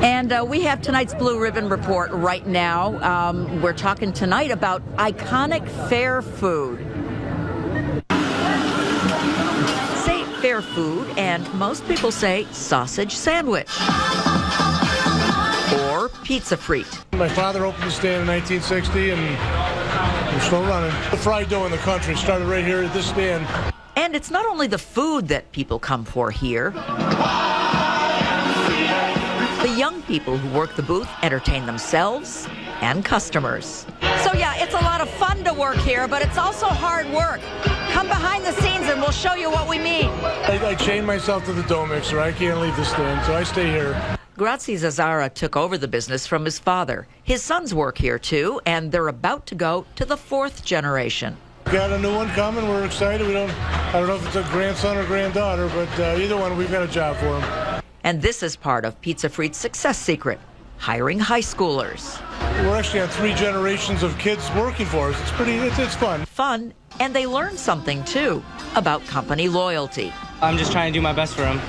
And we have tonight's Blue Ribbon Report right now. We're talking tonight about iconic fair food. Say fair food, and most people say sausage sandwich or Pizze Fritte. My father opened the stand in 1960, and we're still running. The fried dough in the country started right here at this stand. And it's not only the food that people come for here. The young people who work the booth entertain themselves and customers. So yeah, it's a lot of fun to work here, but it's also hard work. Come behind the scenes and we'll show you what we mean. I chained myself to the dough mixer. I can't leave the stand, so I stay here. Grazie Zazzara took over the business from his father. His sons work here too, and they're about to go to the 4th generation. Got a new one coming. We're excited. I don't know if it's a grandson or granddaughter, but either one, we've got a job for them. And this is part of Pizze Fritte's success secret, hiring high schoolers. We're actually on 3 generations of kids working for us. It's fun. Fun, and they learn something too about company loyalty. I'm just trying to do my best for them,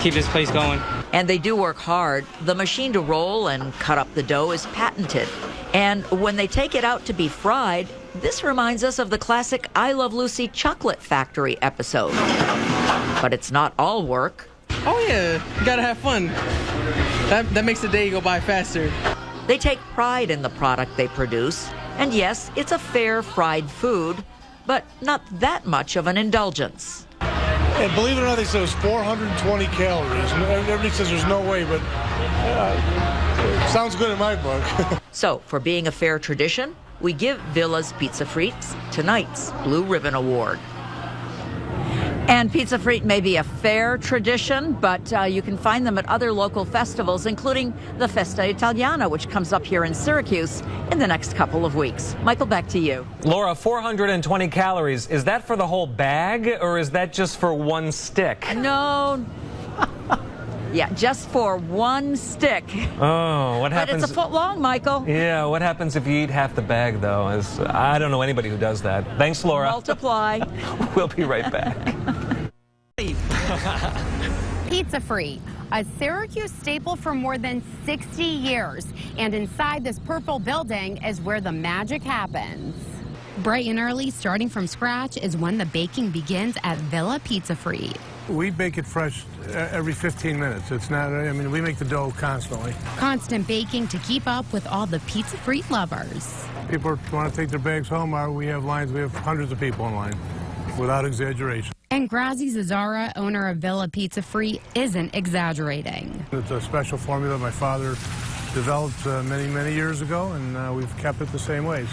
keep this place going. And they do work hard. The machine to roll and cut up the dough is patented. And when they take it out to be fried, this reminds us of the classic I Love Lucy Chocolate Factory episode. But it's not all work. Oh yeah, you gotta have fun. That makes the day go by faster. They take pride in the product they produce. And yes, it's a fair fried food, but not that much of an indulgence. And believe it or not, they said it was 420 calories. And everybody says there's no way, but it sounds good in my book. So, for being a fair tradition, we give Villa's Pizze Fritte tonight's Blue Ribbon Award. And Pizze Fritte may be a fair tradition, but you can find them at other local festivals, including the Festa Italiana, which comes up here in Syracuse in the next couple of weeks. Michael, back to you. Laura, 420 calories. Is that for the whole bag, or is that just for one stick? No. Yeah, just for one stick. Oh, what happens? But it's a foot long, Michael. Yeah, what happens if you eat half the bag, though? I don't know anybody who does that. Thanks, Laura. Multiply. We'll be right back. Pizze Fritte, a Syracuse staple for more than 60 years. And inside this purple building is where the magic happens. Bright and early, starting from scratch, is when the baking begins at Villa Pizze Fritte. We bake it fresh every 15 minutes. It's not, we make the dough constantly. Constant baking to keep up with all the Pizze Fritte lovers. People want to take their bags home. We have lines. We have hundreds of people in line, without exaggeration. And Grazie Zazzara, owner of Villa Pizze Fritte, isn't exaggerating. It's a special formula my father developed many, many years ago, and we've kept it the same way.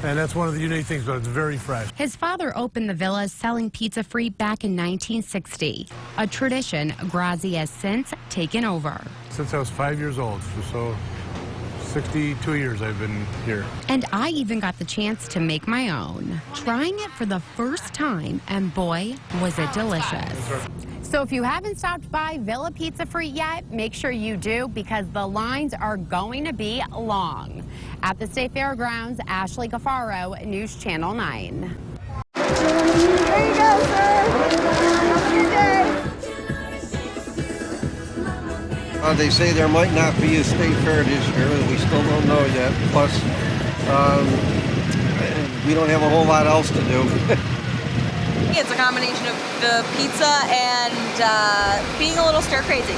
And that's one of the unique things, but it's very fresh. His father opened the Villa selling Pizze Fritte back in 1960, a tradition Grazie has since taken over. Since I was 5 years old, so 62 years I've been here. And I even got the chance to make my own, trying it for the first time, and boy, was it delicious. So if you haven't stopped by Villa Pizze Fritte yet, make sure you do, because the lines are going to be long. At the State Fairgrounds, Ashley Cafaro, News Channel 9. There you go, sir. Have a good day. They say there might not be a state fair this year. We still don't know yet. Plus, we don't have a whole lot else to do. It's a combination of the pizza and being a little stir crazy.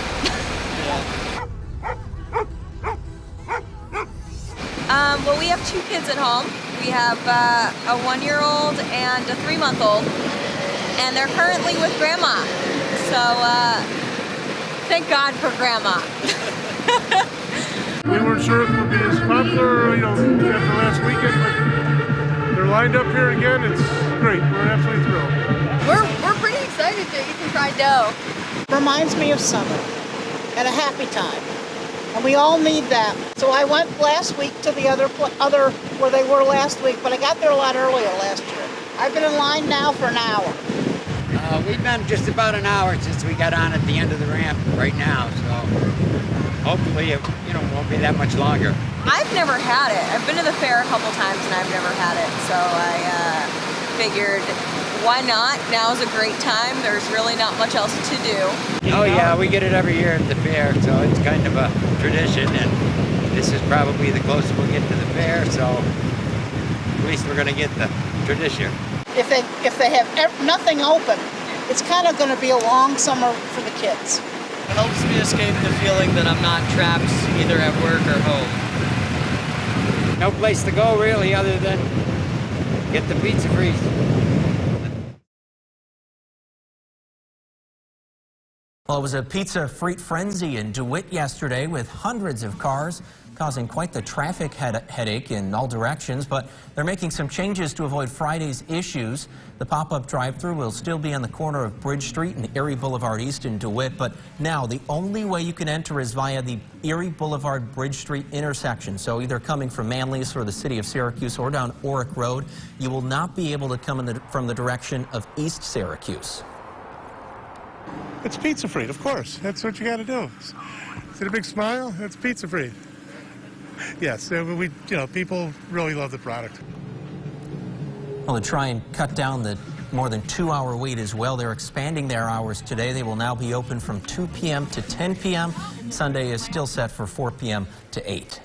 Well, we have 2 kids at home. We have a 1-year-old and a 3-month-old, and they're currently with Grandma. So thank God for Grandma. We weren't sure if it would be as popular, after last weekend, but they're lined up here again. It's great. We're absolutely thrilled. We're pretty excited to eat some fried dough. Reminds me of summer and a happy time. And we all need that. So I went last week to the other where they were last week, but I got there a lot earlier last year. I've been in line now for an hour. We've been just about an hour since we got on at the end of the ramp right now, so hopefully it won't be that much longer. I've never had it. I've been to the fair a couple times and I've never had it, so I figured why not? Now's a great time. There's really not much else to do. Oh yeah, we get it every year at the fair, so it's kind of a tradition, and this is probably the closest we'll get to the fair, so at least we're going to get the tradition. If they have nothing open, it's kind of going to be a long summer for the kids. It helps me escape the feeling that I'm not trapped either at work or home. No place to go really other than get the Pizze Fritte. Well, it was a Pizze Fritte frenzy in DeWitt yesterday with hundreds of cars causing quite the traffic headache in all directions, but they're making some changes to avoid Friday's issues. The pop-up drive-thru will still be on the corner of Bridge Street and Erie Boulevard East in DeWitt, but now the only way you can enter is via the Erie Boulevard Bridge Street intersection. So either coming from Manlius or the city of Syracuse or down Orick Road, you will not be able to come from the direction of East Syracuse. It's Pizze Fritte, of course. That's what you got to do. Is it a big smile? It's Pizze Fritte. Yes, people really love the product. Well, to try and cut down the more than 2-hour wait as well, they're expanding their hours today. They will now be open from 2 p.m. to 10 p.m. Sunday is still set for 4 p.m. to 8.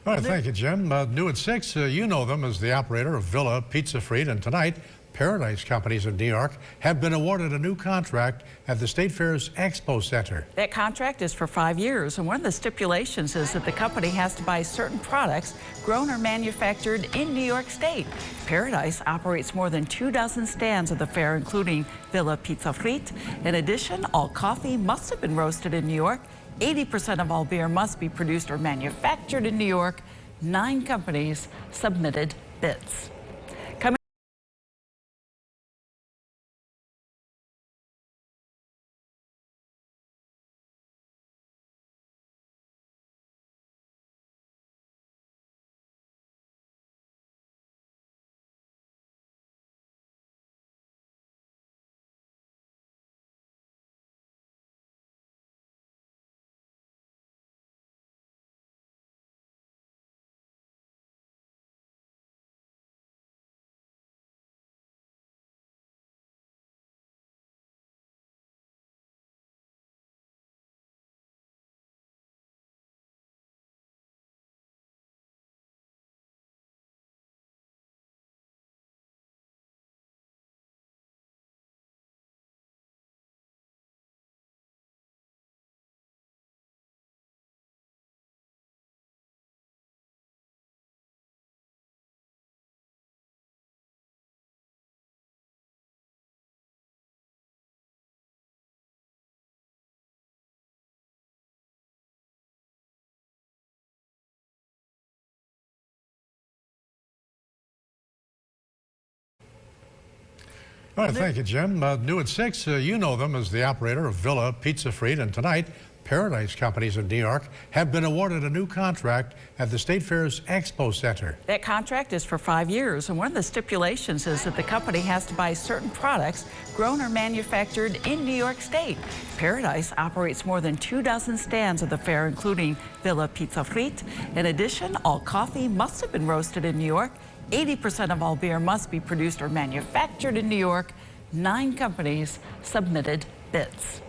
All right, thank you, Jim. New at 6, you know them as the operator of Villa Pizze Fritte, and tonight, Paradise Companies in New York have been awarded a new contract at the State Fair's Expo Center. That contract is for 5 years, and one of the stipulations is that the company has to buy certain products grown or manufactured in New York State. Paradise operates more than 24 stands at the fair, including Villa Pizze Fritte. In addition, all coffee must have been roasted in New York. 80% of all beer must be produced or manufactured in New York. 9 companies submitted bids. All right, thank you, Jim. New at 6, you know them as the operator of Villa Pizze Fritte, and tonight, Paradise Companies in New York have been awarded a new contract at the State Fair's Expo Center. That contract is for 5 years, and one of the stipulations is that the company has to buy certain products grown or manufactured in New York State. Paradise operates more than 24 stands at the fair, including Villa Pizze Fritte. In addition, all coffee must have been roasted in New York. 80% of all beer must be produced or manufactured in New York. 9 companies submitted bids.